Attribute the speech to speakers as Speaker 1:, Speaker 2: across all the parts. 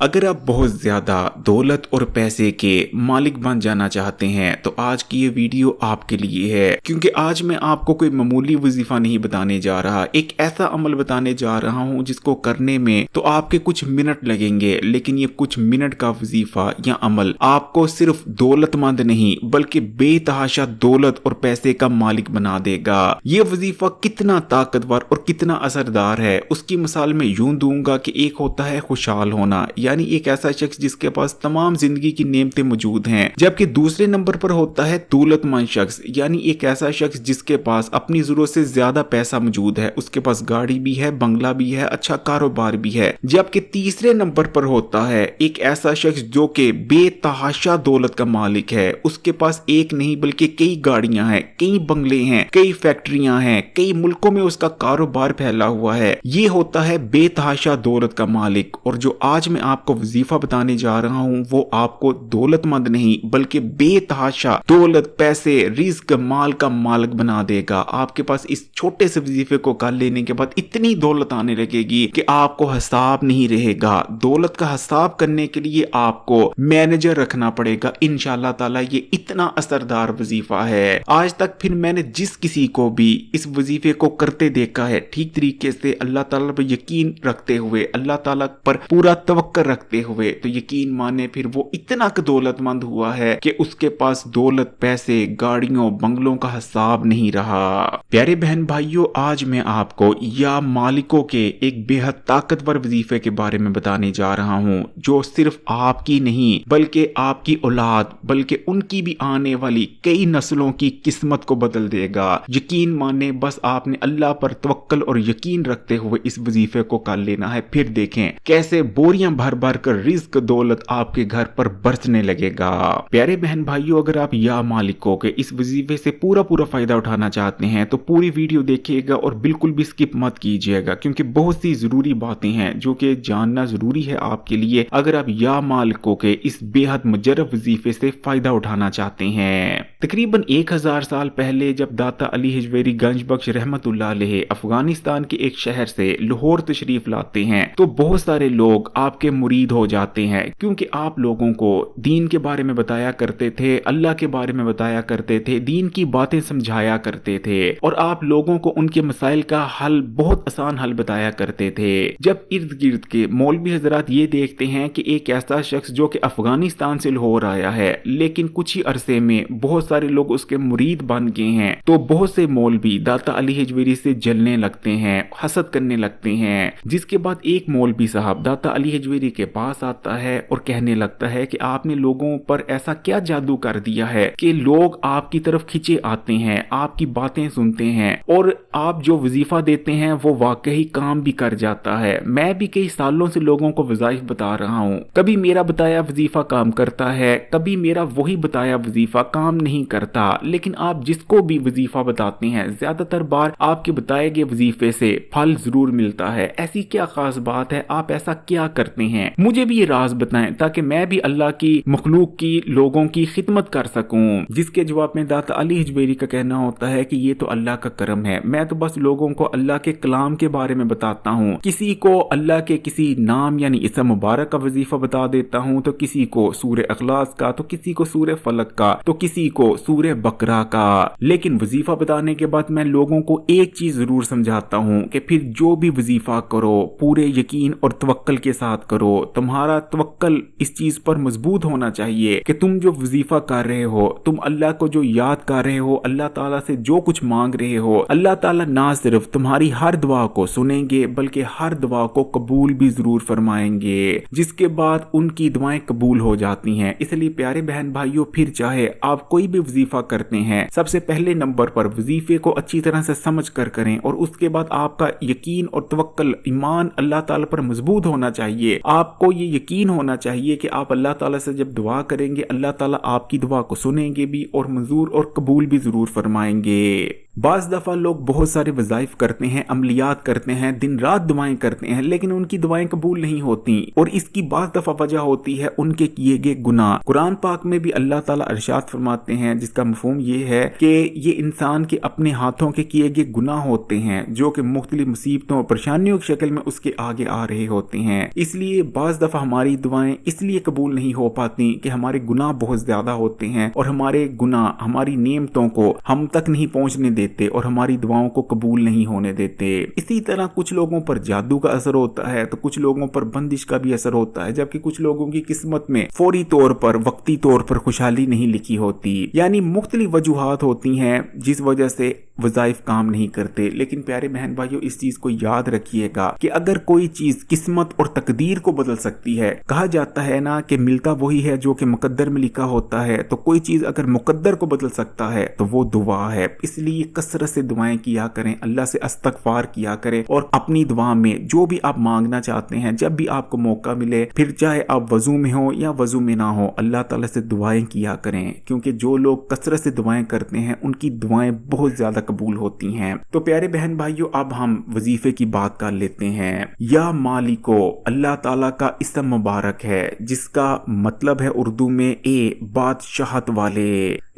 Speaker 1: اگر آپ بہت زیادہ دولت اور پیسے کے مالک بن جانا چاہتے ہیں تو آج کی یہ ویڈیو آپ کے لیے ہے، کیونکہ آج میں آپ کو کوئی معمولی وظیفہ نہیں بتانے جا رہا، ایک ایسا عمل بتانے جا رہا ہوں جس کو کرنے میں تو آپ کے کچھ منٹ لگیں گے، لیکن یہ کچھ منٹ کا وظیفہ یا عمل آپ کو صرف دولت مند نہیں بلکہ بے تحاشا دولت اور پیسے کا مالک بنا دے گا۔ یہ وظیفہ کتنا طاقتور اور کتنا اثردار ہے اس کی مثال میں یوں دوں گا کہ ایک ہوتا ہے خوشحال ہونا، یعنی ایک ایسا شخص جس کے پاس تمام زندگی کی نعمتیں موجود ہیں، جبکہ دوسرے نمبر پر ہوتا ہے دولت مند شخص، یعنی ایک ایسا شخص جس کے پاس اپنی ضرورت سے زیادہ پیسہ موجود ہے، اس کے پاس گاڑی بھی ہے، بنگلہ بھی ہے، اچھا کاروبار بھی ہے، جبکہ تیسرے نمبر پر ہوتا ہے ایک ایسا شخص جو کہ بے تحاشا دولت کا مالک ہے، اس کے پاس ایک نہیں بلکہ کئی گاڑیاں ہیں، کئی بنگلے ہیں، کئی فیکٹریاں ہیں، کئی ملکوں میں اس کا کاروبار پھیلا ہوا ہے۔ یہ ہوتا ہے بے تحاشا دولت کا مالک، اور جو آج میں آپ کو وظیفہ بتانے جا رہا ہوں وہ آپ کو دولت مند نہیں بلکہ بے تحاشا دولت، پیسے، رزق، مال کا مالک بنا دے گا۔ آپ کے پاس اس چھوٹے سے وظیفے کو کر لینے کے بعد اتنی دولت آنے لگے گی کہ آپ کو حساب نہیں رہے گا۔ دولت کا حساب کرنے کے لیے آپ کو مینیجر رکھنا پڑے گا۔ انشاءاللہ تعالی یہ اتنا اثردار وظیفہ ہے، آج تک پھر میں نے جس کسی کو بھی اس وظیفے کو کرتے دیکھا ہے، ٹھیک طریقے سے اللہ تعالیٰ پر یقین رکھتے ہوئے، اللہ تعالیٰ پر پورا توکل رکھتے ہوئے، تو یقین مانے پھر وہ اتنا دولت مند ہوا ہے کہ اس کے پاس دولت، پیسے، گاڑیوں، بنگلوں کا حساب نہیں رہا۔ پیارے بہن بھائیوں، آج میں آپ کو یا مالکوں کے ایک بے حد طاقتور وظیفے کے بارے میں بتانے جا رہا ہوں جو صرف آپ کی نہیں بلکہ آپ کی اولاد، بلکہ ان کی بھی آنے والی کئی نسلوں کی قسمت کو بدل دے گا۔ یقین مانے، بس آپ نے اللہ پر توکل اور یقین رکھتے ہوئے اس وظیفے کو کر لینا ہے، پھر دیکھیں کیسے بوریاں بھر بھر کر رزق، دولت آپ کے گھر پر برسنے لگے گا۔ پیارے بہن بھائیوں، اگر آپ یا مالکوں کے اس وظیفے سے پورا فائدہ اٹھانا چاہتے ہیں تو پوری ویڈیو دیکھیے گا اور بالکل بھی سکپ مت کیجیے گا، کیونکہ بہت سی ضروری باتیں ہیں جو کہ جاننا ضروری ہے آپ کے لیے اگر آپ یا مالکوں کے اس بے حد مجرب وظیفے سے فائدہ اٹھانا چاہتے ہیں۔ تقریباً 1000 سال پہلے جب داتا علی حجویری گنج بخش رحمت اللہ علیہ افغانستان کے ایک شہر سے لاہور تشریف لاتے ہیں تو بہت سارے لوگ آپ کے مرید ہو جاتے ہیں، کیونکہ آپ لوگوں کو دین کے بارے میں بتایا کرتے تھے، اللہ کے بارے میں بتایا کرتے تھے، دین کی باتیں سمجھایا کرتے تھے، اور آپ لوگوں کو ان کے مسائل کا حل، بہت آسان حل بتایا کرتے تھے۔ جب ارد گرد کے مولوی حضرات یہ دیکھتے ہیں کہ ایک ایسا شخص جو کہ افغانستان سے لاہور آیا ہے لیکن کچھ ہی عرصے میں بہت سارے لوگ اس کے مرید بن گئے ہیں، تو بہت سے مولوی داتا علی حجویری سے جلنے لگتے ہیں، حسد کرنے لگتے ہیں، جس کے بعد ایک مولوی صاحب داتا علی حجویری کے پاس آتا ہے اور کہنے لگتا ہے کہ آپ نے لوگوں پر ایسا کیا جادو کر دیا ہے کہ لوگ آپ کی طرف کھچے آتے ہیں، آپ کی باتیں سنتے ہیں، اور آپ جو وظیفہ دیتے ہیں وہ واقعی کام بھی کر جاتا ہے۔ میں بھی کئی سالوں سے لوگوں کو وظائف بتا رہا ہوں، کبھی میرا بتایا وظیفہ کام کرتا ہے، کبھی میرا وہی بتایا وظیفہ کام نہیں کرتا، لیکن آپ جس کو بھی وظیفہ بتاتے ہیں زیادہ تر بار آپ کے بتائے گئے وظیفے سے پھل ضرور ملتا ہے۔ ایسی کیا خاص بات ہے؟ آپ ایسا کیا کرتے ہیں؟ مجھے بھی یہ راز بتائیں تاکہ میں بھی اللہ کی مخلوق کی، لوگوں کی خدمت کر سکوں۔ جس کے جواب میں داتا علی حجویری کا کہنا ہوتا ہے کہ یہ تو اللہ کا کرم ہے، میں تو بس لوگوں کو اللہ کے کلام کے بارے میں بتاتا ہوں، کسی کو اللہ کے کسی نام یعنی اسم مبارک کا وظیفہ بتا دیتا ہوں، تو کسی کو سورہ اخلاص کا، تو کسی کو سورہ فلق کا، تو کسی کو سورہ بقرہ کا، لیکن وظیفہ بتانے کے بعد میں لوگوں کو ایک چیز ضرور سمجھاتا ہوں کہ پھر جو بھی وظیفہ کرو پورے یقین اور توکل کے ساتھ کرو۔ تمہارا توکل اس چیز پر مضبوط ہونا چاہیے کہ تم جو وظیفہ کر رہے ہو، تم اللہ کو جو یاد کر رہے ہو، اللہ تعالیٰ سے جو کچھ مانگ رہے ہو، اللہ تعالیٰ نہ صرف تمہاری ہر دعا کو سنیں گے بلکہ ہر دعا کو قبول بھی ضرور فرمائیں گے، جس کے بعد ان کی دعائیں قبول ہو جاتی ہیں۔ اس لیے پیارے بہن بھائیوں، پھر چاہے آپ کوئی بھی وظیفہ کرتے ہیں، سب سے پہلے نمبر پر وظیفے کو اچھی طرح سے سمجھ کر کریں، اور اس کے بعد آپ کا یقین اور توکل، ایمان اللہ تعالیٰ پر مضبوط ہونا چاہیے۔ آپ کو یہ یقین ہونا چاہیے کہ آپ اللہ تعالیٰ سے جب دعا کریں گے اللہ تعالیٰ آپ کی دعا کو سنیں گے بھی اور منظور اور قبول بھی ضرور فرمائیں گے۔ बाज़ दफ़ा लोग बहुत सारे वज़ाइफ करते हैं, अमलियात करते हैं, दिन रात दुआएं करते हैं, लेकिन उनकी दुआएं कबूल नहीं होती और इसकी बाज़ दफ़ा वजह होती है उनके किए गए गुनाह। कुरान पाक में भी अल्लाह ताला इरशाद फरमाते हैं, जिसका मफ़हूम ये है कि ये इंसान के अपने हाथों के किए गए गुनाह होते हैं जो कि मुख्तलिफ मुसीबतों और परेशानियों की शक्ल में उसके आगे आ रहे होते हैं। इसलिए बाज़ दफ़ा हमारी दुआएं इसलिए कबूल नहीं हो पाती कि हमारे गुनाह बहुत ज़्यादा होते हैं और हमारे गुनाह हमारी नेमतों को हम तक नहीं पहुंचने देते और हमारी दुआओं को कबूल नहीं होने देते। इसी तरह कुछ लोगों पर जादू का असर होता है तो कुछ लोगों पर बंदिश का भी असर होता है, जबकि कुछ लोगों की किस्मत में फौरी तौर पर, वक्ती तौर पर खुशहाली नहीं लिखी होती। यानी मुख्तलिफ वजूहात होती हैं जिस वजह से वज़ाइफ काम नहीं करते। लेकिन प्यारे बहन भाइयों, इस चीज को याद रखिएगा कि अगर कोई चीज किस्मत और तकदीर को बदल सकती है, कहा जाता है ना कि मिलता वही है जो कि मुकद्दर में लिखा होता है, तो कोई चीज अगर मुकद्दर को बदल सकता है तो वो दुआ है। इसलिए कसरत से दुआएं किया करें, अल्लाह से इस्तगफार किया करें और अपनी दुआ में जो भी आप मांगना चाहते हैं, जब भी आपको मौका मिले, फिर चाहे आप वजू में हो या वजू में ना हो, अल्लाह ताला से दुआएं किया करें, क्योंकि जो लोग कसरत से दुआएं करते हैं उनकी दुआएं बहुत ज्यादा कबूल होती हैं। तो प्यारे बहन भाइयों, अब हम वजीफे की बात कर लेते हैं। या मालिको अल्लाह ताला का इसम मुबारक है जिसका मतलब है उर्दू में ए बादशाहत वाले।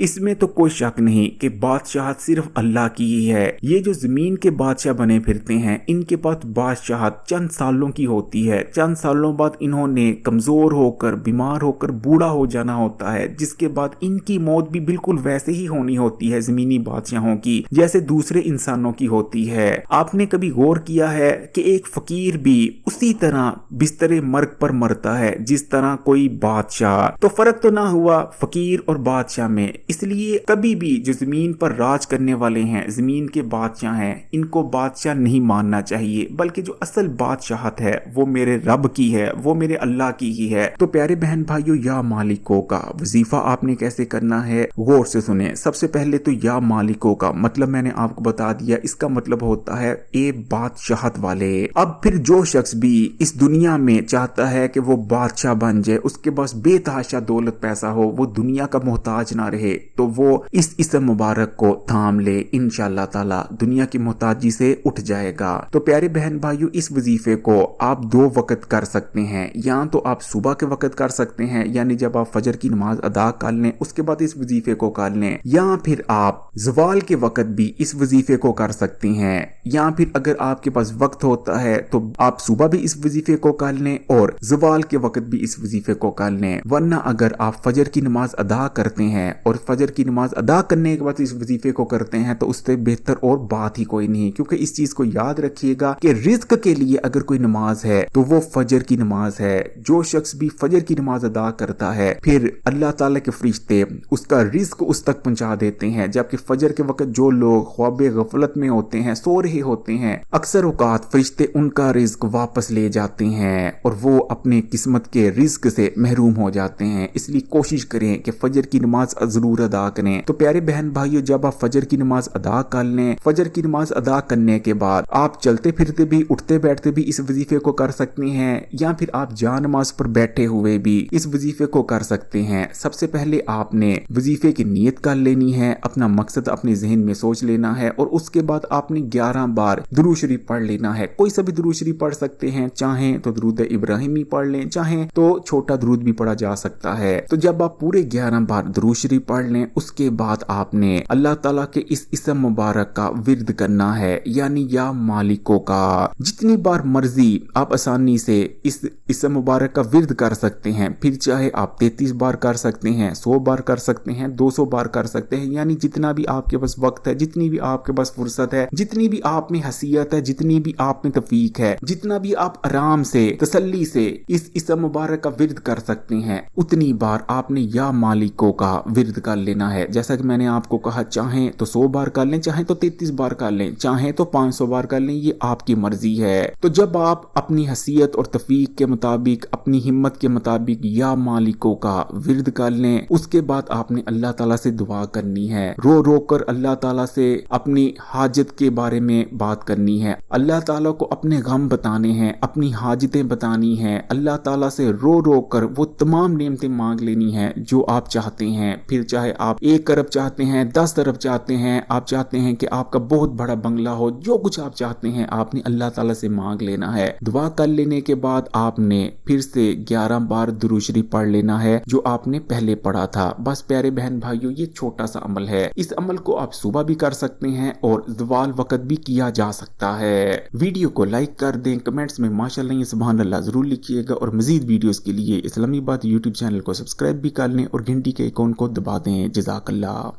Speaker 1: इसमें तो कोई शक नहीं कि बादशाहत सिर्फ अल्लाह की ही है। ये जो जमीन के बादशाह बने फिरते हैं, इनके पास बादशाहत चंद सालों की होती है। चंद सालों बाद इन्होंने कमजोर होकर, बीमार होकर बूढ़ा हो जाना होता है, जिसके बाद इनकी मौत भी बिल्कुल वैसे ही होनी होती है जमीनी बादशाहों की, जैसे दूसरे इंसानों की होती है। आपने कभी गौर किया है कि एक फकीर भी उसी तरह बिस्तरे मर्ग पर मरता है जिस तरह कोई बादशाह? तो फर्क तो ना हुआ फकीर और बादशाह में। इसलिए कभी भी जो जमीन पर राज करने वाले हैं, जमीन के बादशाह हैं, इनको बादशाह नहीं मानना चाहिए, बल्कि जो असल बादशाहत है वो मेरे रब की है, वो मेरे अल्लाह की ही है। तो प्यारे बहन भाइयों, या मालिकों का वजीफा आपने कैसे करना है, गौर से सुने। सबसे पहले तो या मालिकों का मतलब मैंने आपको बता दिया, इसका मतलब होता है ए बादशाहत वाले। अब फिर जो शख्स भी इस दुनिया में चाहता है कि वो बादशाह बन जाए, उसके पास बेतहाशा दौलत पैसा हो, वो दुनिया का मोहताज ना रहे, तो वो इस इसम मुबारक को थाम ले, इंशाअल्लाह ताला दुनिया की मोहताजी से उठ जाएगा। तो प्यारे बहन भाइयों, इस वजीफे को आप 2 वक्त कर सकते हैं। या तो आप सुबह के वक्त कर सकते हैं, यानी जब आप फजर की नमाज अदा कर लें उसके बाद इस वजीफे को कर लें, या फिर आप ज़वाल के वक्त भी इस वजीफे को कर सकते हैं, या फिर अगर आपके पास वक्त होता है तो आप सुबह भी इस वजीफे को कर लें और ज़वाल के वक्त भी इस वजीफे को कर लें। वरना अगर आप फजर की नमाज अदा करते हैं और फजर की नमाज अदा करने के बाद इस वजीफे को करते हैं तो उससे बेहतर और बात ही कोई नहीं। क्योंकि इस चीज को याद रखिएगा कि रिज्क के लिए अगर कोई नमाज है तो वो फजर की नमाज है। जो शख्स भी फजर की नमाज अदा करता है फिर अल्लाह ताला के फरिश्ते उसका रिज्क उस तक पहुंचा देते हैं। जबकि फजर के वक्त जो लोग ख्वाब गफलत में होते हैं, सो रहे होते हैं, अक्सर औकात फरिश्ते उनका रिज्क वापस ले जाते हैं और वो अपने किस्मत के रिज्क से महरूम हो जाते हैं। इसलिए कोशिश करें कि फजर की नमाज जरूर अदा करें। तो प्यारे बहन भाइयों, जब आप फजर की नमाज अदा कर लें, फजर की नमाज अदा करने के बाद आप चलते फिरते भी, उठते बैठते भी इस वजीफे को कर सकते हैं, या फिर आप जा नमाज पर बैठे हुए भी इस वजीफे को कर सकते हैं। सबसे पहले आपने वजीफे की नीयत कर लेनी है, अपना मकसद अपने जहन में सोच लेना है और उसके बाद आपने 11 बार दुरूद शरीफ पढ़ लेना है। कोई सा भी दुरूद शरीफ पढ़ सकते हैं, चाहें तो दुरूद इब्राहिमी पढ़ लें, चाहें तो छोटा दुरूद भी पढ़ा जा सकता है। तो जब आप पूरे 11 बार दुरूद शरीफ पढ़ लें उसके बाद आपने अल्लाह ताला के इस इसम मुबारक का विर्द करना है, यानी या मालिकों का। जितनी बार मर्जी आप आसानी से इस इसम मुबारक का विर्द कर सकते हैं। फिर चाहे आप 33 बार कर सकते हैं, 100 बार कर सकते हैं, 200 बार कर सकते हैं, यानी जितना भी आपके पास वक्त है, जितनी भी आपके पास फुर्सत है, जितनी भी आप में हसीयत है, जितनी भी आप में तौफीक है, जितना भी आप आराम से तसल्ली से इस इसम मुबारक का विर्द कर सकते हैं, उतनी बार आपने या मालिकों का विर्द कर लेना है। जैसा कि मैंने आपको कहा, चाहें तो 100 बार कर लें, चाहें तो 33 बार कर लें, चाहें तो 500 बार कर लें, ये आपकी मर्जी है। तो जब आप अपनी हसीयत और तौफीक के मुताबिक, अपनी हिम्मत के मुताबिक या मालिकों का विर्द कर लें, उसके बाद आपने अल्लाह ताला से दुआ करनी है। रो रो कर अल्लाह ताला से अपनी हाजत के बारे में बात करनी है, अल्लाह ताला को अपने गम बताने हैं, अपनी हाजतें बतानी हैं, अल्लाह ताला से रो रो कर वो तमाम नेमतें मांग लेनी है जो आप चाहते हैं। फिर चाहे चाहे आप 1 अरब चाहते हैं, 10 अरब चाहते हैं, आप चाहते हैं कि आपका बहुत बड़ा बंगला हो, जो कुछ आप चाहते हैं आपने अल्लाह ताला से मांग लेना है। दुआ कर लेने के बाद आपने फिर से 11 बार दुरूद शरीफ पढ़ लेना है जो आपने पहले पढ़ा था। बस प्यारे बहन भाइयों, ये छोटा सा अमल है। इस अमल को आप सुबह भी कर सकते हैं और ज़वाल वक्त भी किया जा सकता है। वीडियो को लाइक कर दें, कमेंट्स में माशाअल्लाह सुभान अल्लाह जरूर लिखिएगा और मजीद वीडियोस के लिए इस्लामी बात यूट्यूब चैनल को सब्सक्राइब भी कर लें और घंटी के आइकॉन को दबा दें। जज़ाकल्लाह।